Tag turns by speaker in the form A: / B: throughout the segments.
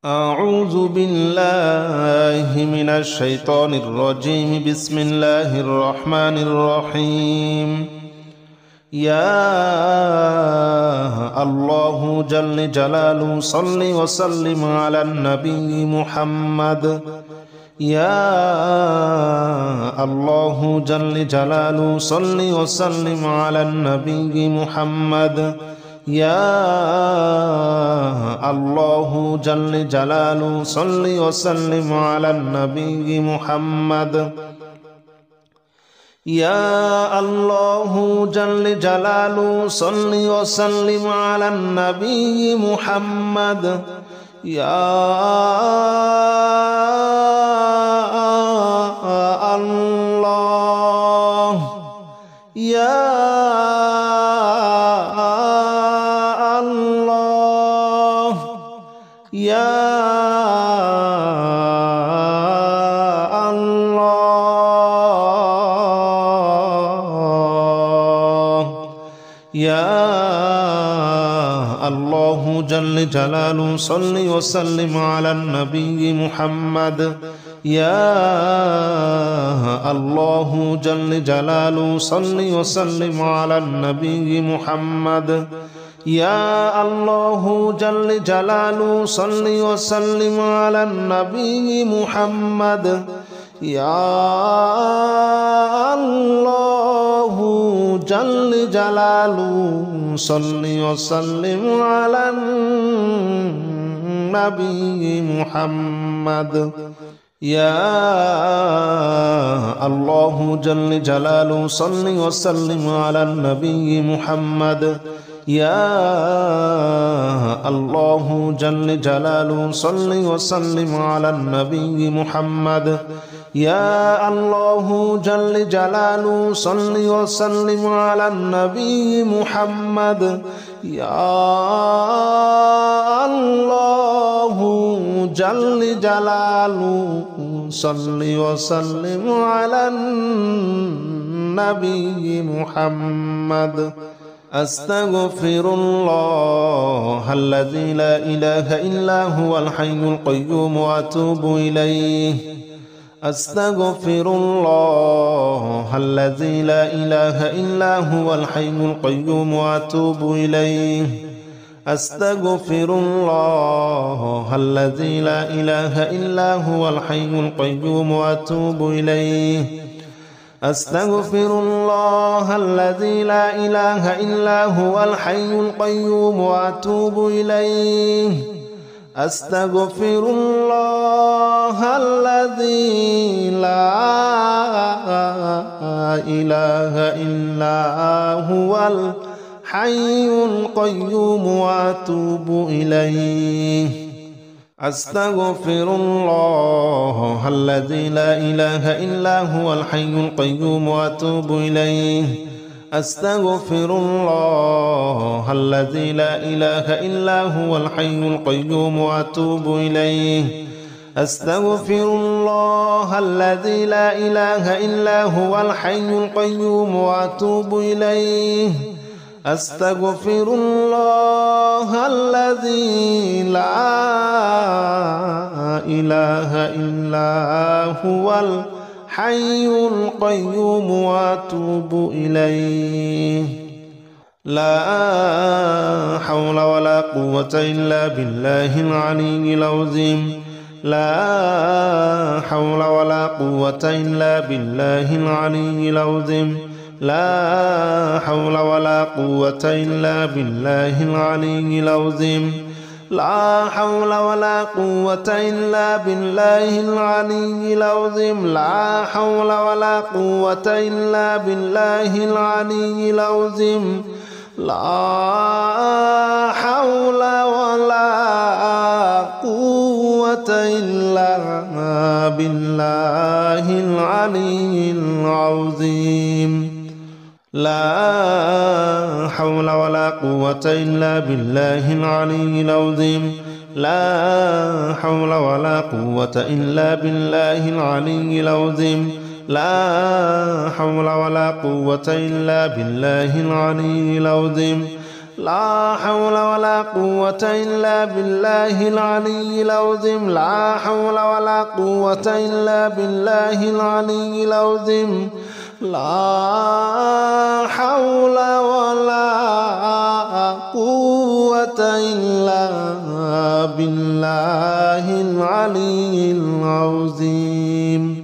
A: أعوذ بالله من الشيطان الرجيم. بسم الله الرحمن الرحيم. يا الله جل جلاله صل وسلم على النبي محمد. يا الله جل جلاله صل وسلم على النبي محمد. يا الله جل جلاله صل وسلم على النبي محمد. يا الله جل جلاله صل وسلم على النبي محمد. يا الله يا يا الله يا الله جل جلاله صل وسلم على النبي محمد. يا الله جل جلاله صل وسلم على النبي محمد. يا الله جل جلاله صل وسلم على النبي محمد. يا الله جل جلاله صل وسلم على النبي محمد. يا الله جل جلاله صل وسلم على النبي محمد. يا الله جل جلاله صل وسلم على النبي محمد. يا الله جل جلاله صل وسلم على النبي محمد. يا الله جل جلاله صل وسلم على النبي محمد. أستغفر الله الذي لا إله إلا هو الحي القيوم وأتوب إليه. أستغفر الله الذي لا إله إلا هو الحي القيوم وأتوب إليه. أستغفر الله الذي لا إله إلا هو الحي القيوم وأتوب إليه. أستغفر الله الذي لا إله إلا هو الحي القيوم وأتوب إليه. أستغفر الله الذي لا إله إلا هو الحي القيوم وأتوب إليه. أستغفر الله الذي لا إله إلا هو الحي القيوم وأتوب إليه. أستغفر الله الذي لا إله إلا هو الحي القيوم وأتوب إليه. أستغفر الله الذي لا إله إلا هو الحي القيوم وأتوب إليه. أستغفر الله الذي لا إله إلا هو الحي القيوم وأتوب إليه. لا حول ولا قوة إلا بالله العلي العظيم. لا حول ولا قوة إلا بالله العلي العظيم. لا حول ولا قوة إلا بالله العلي العظيم. لا حول ولا قوة إلا بالله العلي العظيم. لا حول ولا قوة إلا بالله العلي العظيم. لا حول ولا قوة إلا بالله العلي العظيم. لا حول ولا قوة إلا بالله العلي العظيم. لا حول ولا قوة إلا بالله العلي العظيم. لا حول ولا قوة إلا بالله العلي العظيم. لا حول ولا قوة إلا بالله العلي العظيم لا حول ولا قوة إلا بالله العلي العظيم لا حول ولا قوة إلا بالله العلي العظيم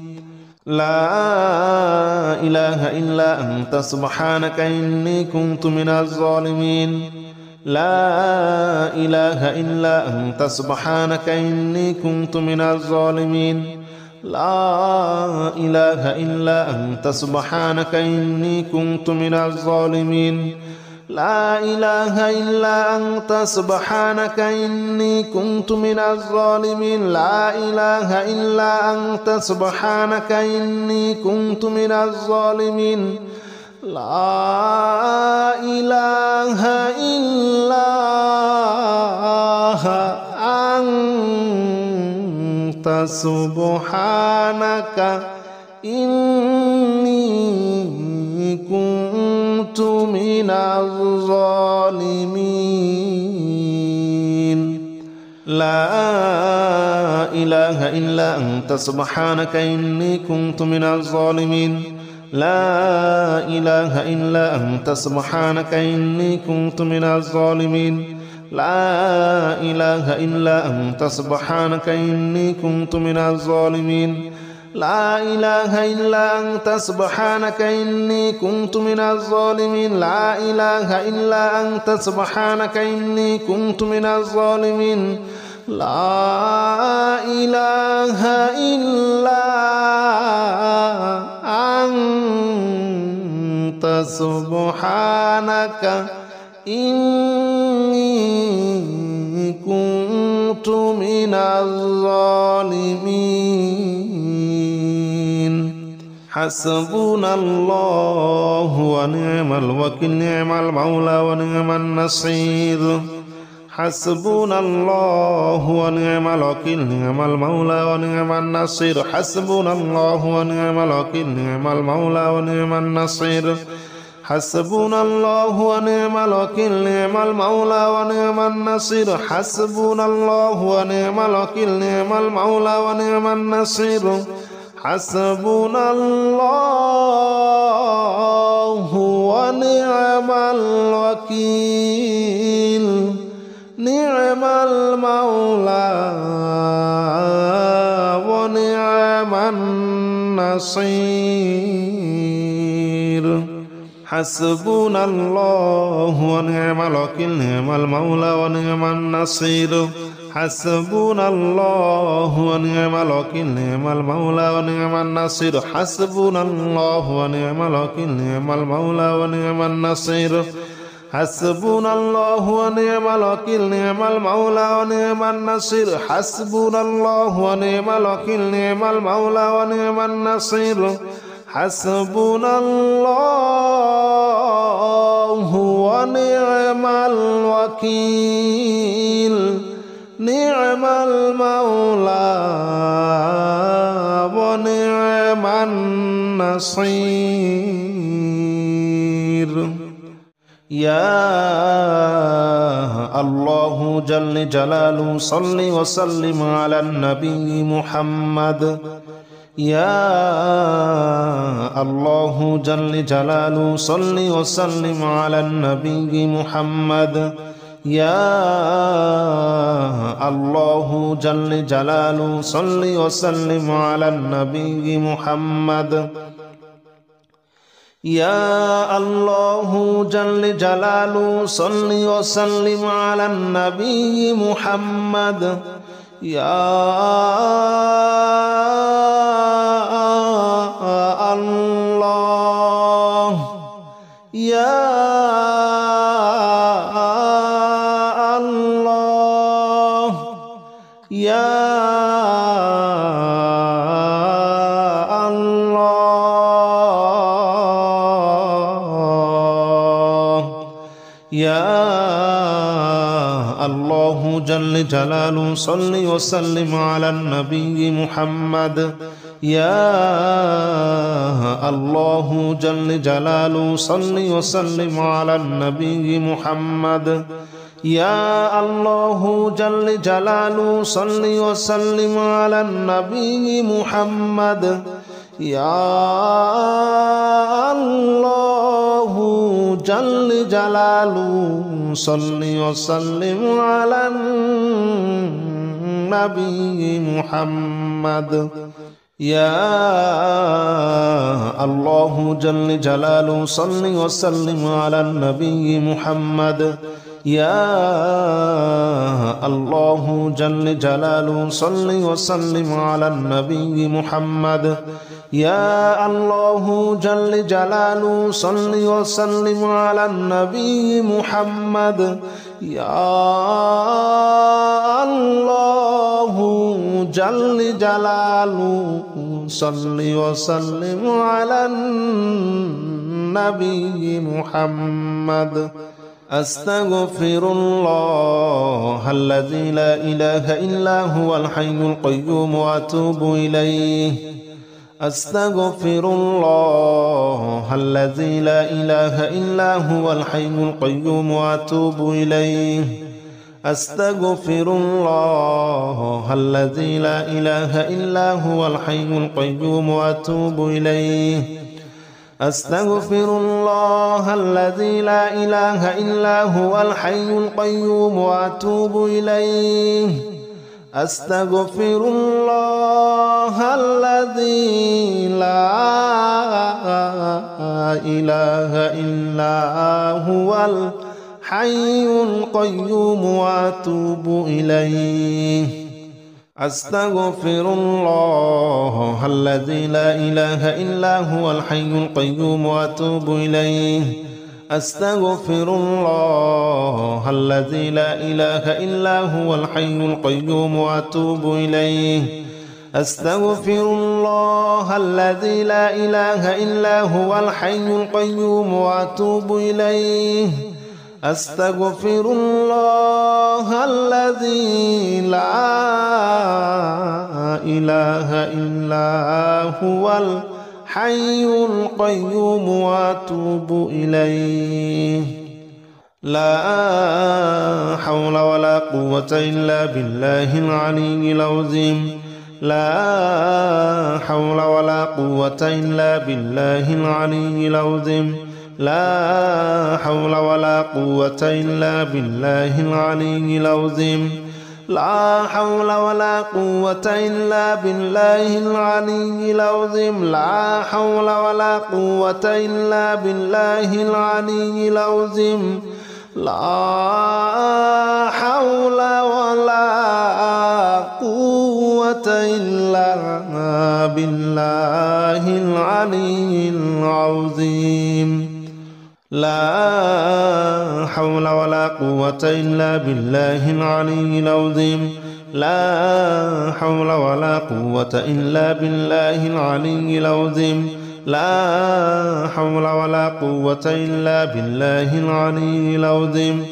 A: لا إله إلا أنت سبحانك إني كنت من الظالمين لا إله إلا أنت سبحانك إني كنت من الظالمين لا إله إلا أنت سبحانك إني كنت من الظالمين لا إله إلا أنت سبحانك إني كنت من الظالمين لا إله إلا أنت سبحانك إني كنت من الظالمين لا إله إلا أنت سبحانك إني كنت من الظالمين لا إله إلا أنت سبحانك إني كنت من الظالمين لا إله إلا أنت سبحانك إني كنت من الظالمين لا إله إلا أنت سبحانك إني كنت من الظالمين لا إله إلا أنت سبحانك إني كنت من الظالمين لا إله إلا أنت سبحانك إني كنت من الظالمين لا إله إلا أنت سبحانك إني كنت من الظالمين حسبنا الله ونعم الوكيل نعم المولى ونعم النصير حسبنا الله ونعم الوكيل نعم المولى ونعم النصير حسبنا الله ونعم الوكيل نعم المولى ونعم النصير حسبنا الله ونعم الوكيل نعم المولى ونعم النصير حسبنا الله ونعم الوكيل نعم المولى ونعم النصير حسبنا الله ونعم الوكيل نعم المولى ونعم النصير حسبنا الله ونعم الوكيل نعم المولى ونعم النصير حسبنا الله ونعم الوكيل نعم المولى ونعم النصير حسبنا الله ونعم الوكيل نعم المولى ونعم النصير حسبنا الله ونعم الوكيل نعم المولى ونعم النصير حسبنا الله ونعم الوكيل نعم المولى ونعم النصير حسبنا الله ونعم الوكيل نعم المولى ونعم النصير يا الله جل جلاله صل وسلم على النبي محمد يا الله جل جلاله صل وسلم على النبي محمد يا الله جل جلاله صل وسلم على النبي محمد يا الله جل جلاله صل وسلم على النبي محمد يا الله يا الله يا الله جل جلاله صل وسلم على النبي محمد يا الله جل جلاله صل وسلم على النبي محمد. يا الله جل جلاله صل وسلم على النبي محمد. يا الله جل جلاله صل وسلم على النبي محمد. يا الله جل جلاله صل وسلم على النبي محمد. يا الله جل جلاله صل وسلم على النبي محمد. يا الله جل جلاله صل وسلم على النبي محمد. يا الله جل جلاله صل وسلم على النبي محمد. أستغفر الله الذي لا إله إلا هو الحي القيوم وأتوب إليه. أستغفر الله الذي لا إله إلا هو الحي القيوم وأتوب إليه. أستغفر الله الذي لا إله إلا هو الحي القيوم وأتوب إليه. أستغفر الله الذي لا إله إلا هو الحي القيوم وأتوب إليه. أستغفر الله الذي لا إله إلا هو الحي القيوم وأتوب إليه. أستغفر الله الذي لا إله إلا هو الحي القيوم وأتوب إليه. أستغفر الله الذي لا إله إلا هو الحي القيوم وأتوب إليه. أستغفر الله الذي لا إله إلا هو الحي القيوم وأتوب إليه. أستغفر الله الذي لا إله إلا هو الحي القيوم وأتوب إليه. لا حول ولا قوة إلا بالله العلي العظيم. لا حول ولا قوة إلا بالله العلي العظيم. لا حول ولا قوة إلا بالله العلي العظيم. لا حول ولا قوة إلا بالله العلي العظيم. لا حول ولا قوة إلا بالله العلي العظيم. لا حول ولا قوة إلا بالله العلي العظيم. لا حول ولا قوة إلا بالله العلي العظيم. لا حول ولا قوة إلا بالله العلي العظيم. لا حول ولا قوة إلا بالله العلي العظيم.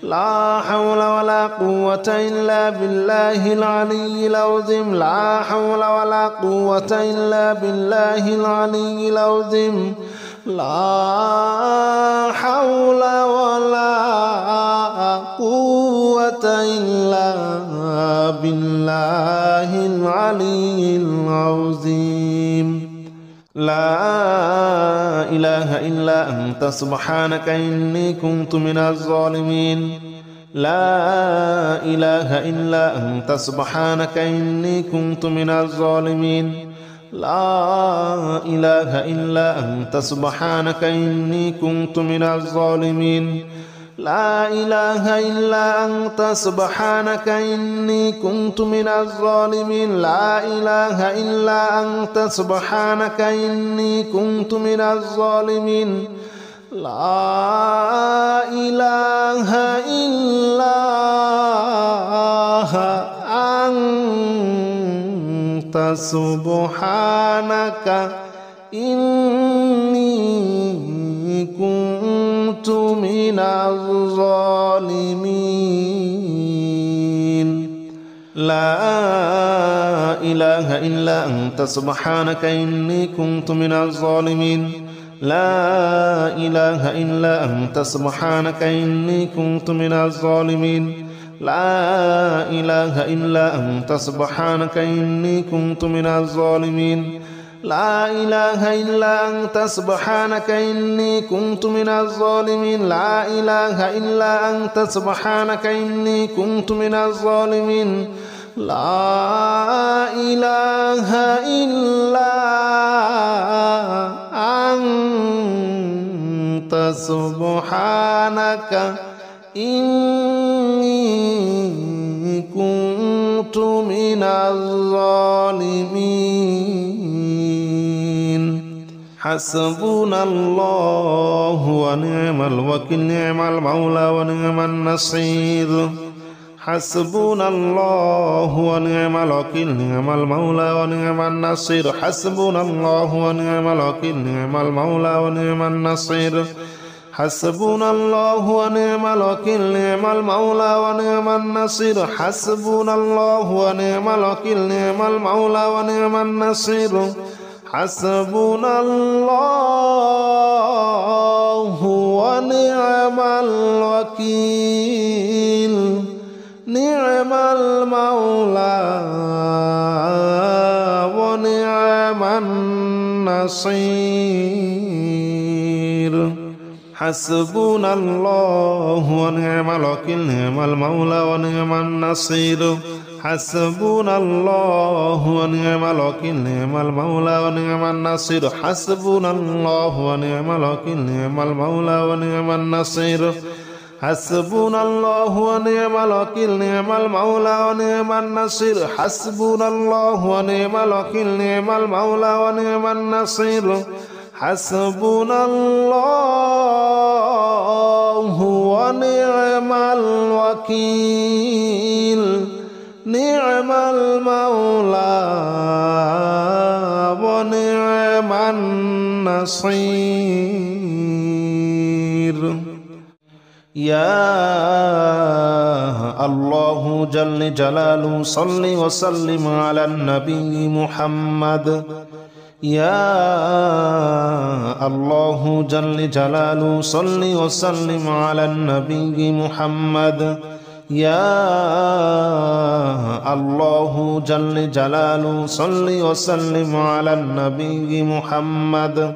A: لا حول ولا قوة إلا بالله العلي العظيم. لا حول ولا قوة إلا بالله العلي العظيم. لا حول ولا قوة إلا بالله العلي العظيم. لا إله إلا أنت سبحانك إني كنت من الظالمين. لا إله إلا أنت سبحانك إني كنت من الظالمين. لا إله إلا أنت سبحانك إني كنت من الظالمين. لا إله إلا أنت سبحانك إني كنت من الظالمين. لا إله إلا أنت سبحانك إني كنت من الظالمين. لا إله إلا أنت سبحانك إني كنت من الظالمين. لا إله إلا أنت سبحانك إني كنت من الظالمين لا إله إلا أنت سبحانك إني كنت من الظالمين لا إله إلا أنت سبحانك إني كنت من الظالمين لا إله إلا أنت سبحانك إني كنت من الظالمين لا إله إلا أنت سبحانك إني كنت من الظالمين لا إله إلا أنت سبحانك إني كنت من الظالمين حسبنا الله ونعم الوكيل نعم المولى ونعم النصير حسبنا الله ونعم الوكيل نعم المولى ونعم النصير حسبنا الله ونعم الوكيل نعم المولى ونعم النصير حسبنا الله ونعم الوكيل نعم المولى ونعم النصير حسبنا الله ونعم الوكيل نعم المولى ونعم النصير حسبنا الله ونعم الوكيل نعم المولى ونعم النصير حسبنا الله ونعم الوكيل نعم المولى ونعم النصير حسبنا الله ونعم الوكيل نعم المولى ونعم النصير حسبنا الله ونعم الوكيل نعم المولى ونعم النصير حسبنا الله ونعم الوكيل نعم المولى ونعم النصير حسبنا الله ونعم الوكيل نعم المولى ونعم النصير حسبنا الله ونعم الوكيل نعم المولى ونعم النصير يا الله جل جلاله صل وسلم على النبي محمد يا الله جل جلاله صل وسلم على النبي محمد يا الله جل جلاله صل وسلم على النبي محمد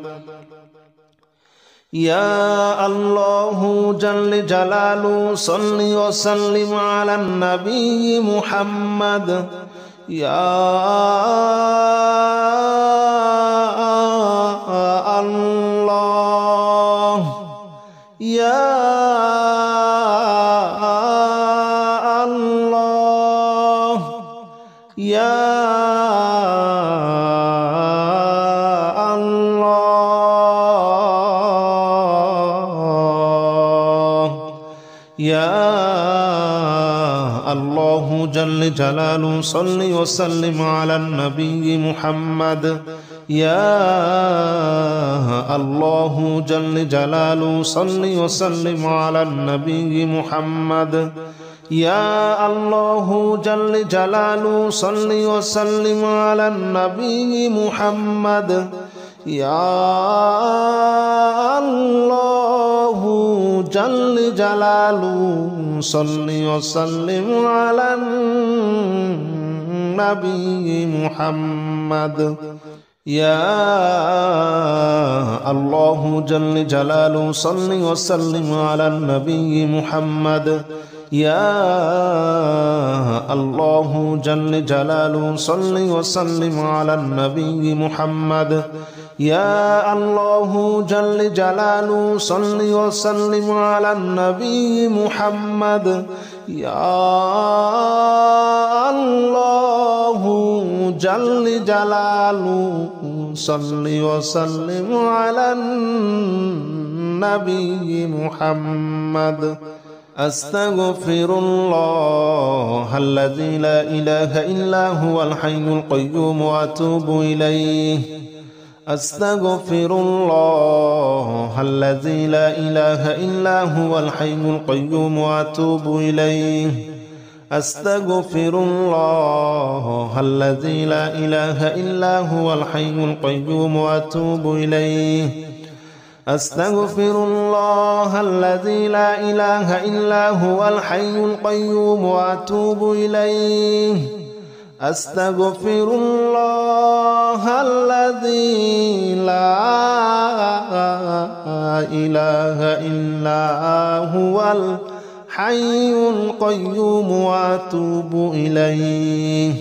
A: يا الله جل جلاله صل وسلم على النبي محمد يا الله يا الله يا يا الله جل جلاله صل وسلم على النبي محمد يا الله جل جلاله صل وسلم على النبي محمد يا الله جل جلاله صل وسلم على النبي محمد يا الله جل جلاله صل وسلم على النبي محمد يا الله جل جلاله صل وسلم على النبي محمد يا الله جل جلاله صل وسلم على النبي محمد يا الله جل جلاله صل وسلم على النبي محمد يا الله جل جلاله صل وسلم على النبي محمد أستغفر الله الذي لا إله إلا هو الحي القيوم وأتوب إليه أستغفر الله الذي لا إله إلا هو الحي القيوم وأتوب إليه أستغفر الله الذي لا إله إلا هو الحي القيوم وأتوب إليه أستغفر الله الذي لا إله إلا هو الحي القيوم وأتوب إليه أستغفر الله الذي لا إله إلا هو الحي القيوم وأتوب إليه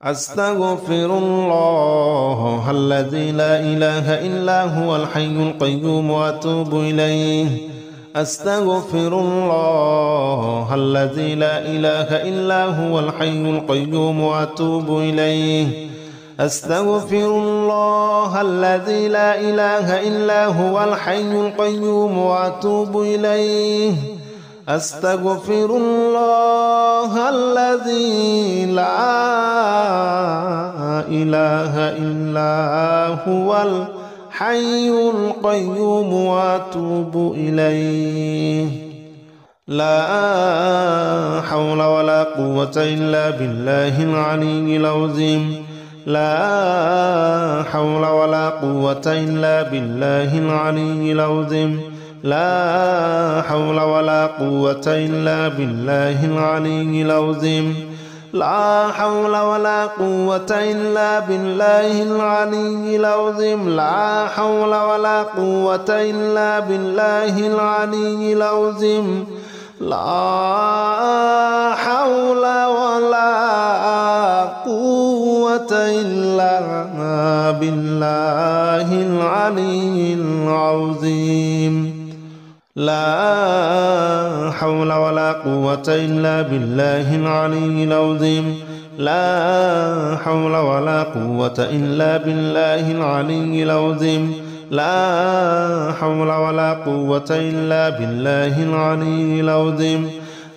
A: أستغفر الله الذي لا إله إلا هو الحي القيوم وأتوب إليه أستغفر الله الذي لا إله إلا هو الحي القيوم وأتوب إليه أستغفر الله الذي لا إله إلا هو الحي القيوم وأتوب إليه أستغفر الله الذي لا إله إلا هو الحي القيوم وأتوب إليه لا حول ولا قوة إلا بالله العلي العظيم لا حول ولا قوة إلا بالله العلي العظيم لا حول ولا قوة إلا بالله العلي العظيم لا حول ولا قوة إلا بالله العلي العظيم لا حول ولا قوة إلا بالله العلي العظيم لا حول ولا قوة إلا بالله العلي العظيم لا حول ولا قوة إلا بالله العلي العظيم لا حول ولا قوة إلا بالله العلي العظيم لا حول ولا قوة إلا بالله العلي العظيم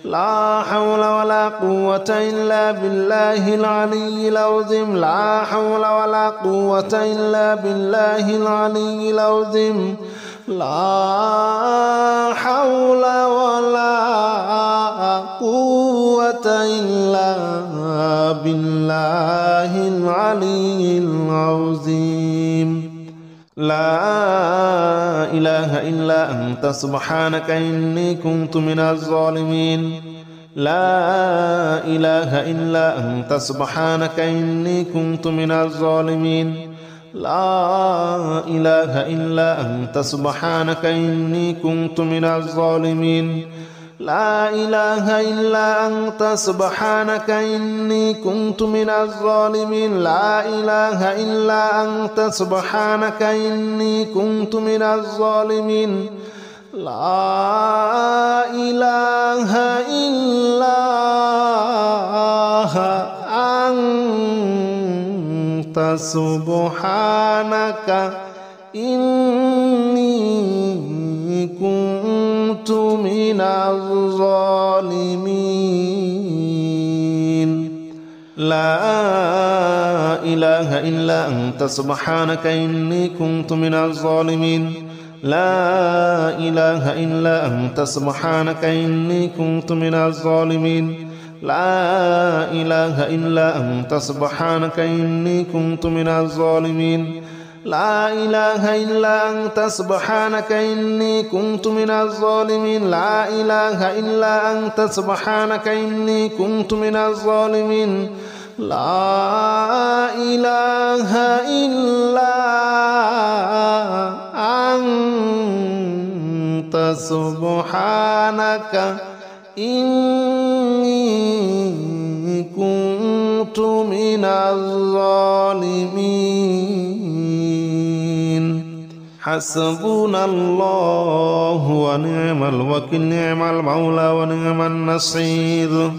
A: لا حول ولا قوة إلا بالله العلي العظيم لا حول ولا قوة إلا بالله العلي العظيم لا حول ولا قوة إلا بالله العلي العظيم لا إله إلا أنت سبحانك إني كنت من الظالمين لا إله إلا أنت سبحانك إني كنت من الظالمين لا إله إلا أنت سبحانك إني كنت من الظالمين لا إله إلا أنت سبحانك إني كنت من الظالمين لا إله إلا أنت سبحانك إني كنت من الظالمين لا إله إلا أنت سبحانك إني كنت من الظالمين لا إله إلا أنت سبحانك إني كنت من الظالمين لا إله إلا أنت سبحانك إني كنت من الظالمين لا إله إلا أنت سبحانك إني كنت من الظالمين لا إله إلا أنت سبحانك إني كنت من الظالمين لا إله إلا أنت سبحانك إني كنت من الظالمين لا إله إلا أنت سبحانك إني كنت من الظالمين حسبنا الله ونعم الوكيل نعم المولى ونعم النصير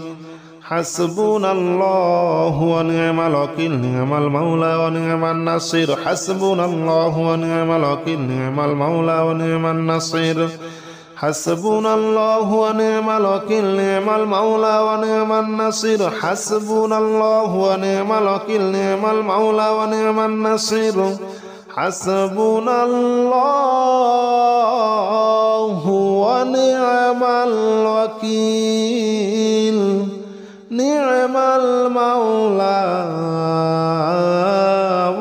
A: حسبنا الله ونعم الوكيل نعم المولى ونعم النصير حسبنا الله ونعم الوكيل نعم المولى ونعم النصير حسبنا الله ونعم الوكيل نعم المولى ونعم النصير حسبنا الله ونعم الوكيل نعم المولى ونعم النصير حسبنا الله ونعم الوكيل نعم المولى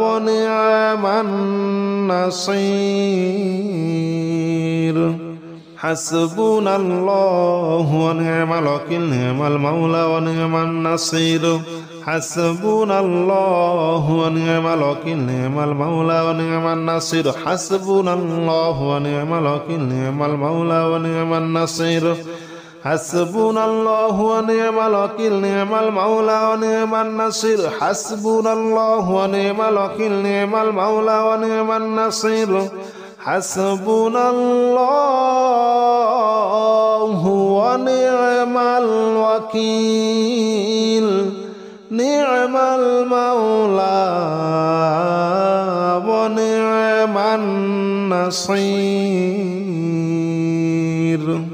A: ونعم النصير حسبنا الله ونعم الوكيل نعم المولى ونعم النصير حسبنا الله ونعم الوكيل نعم المولى ونعم النصير حسبنا الله ونعم الوكيل نعم المولى ونعم النصير حسبنا الله ونعم الوكيل نعم المولى ونعم النصير حسبنا الله ونعم الوكيل نعم المولى ونعم النصير حسبنا الله ونعم الوكيل نعم المولى ونعم النصير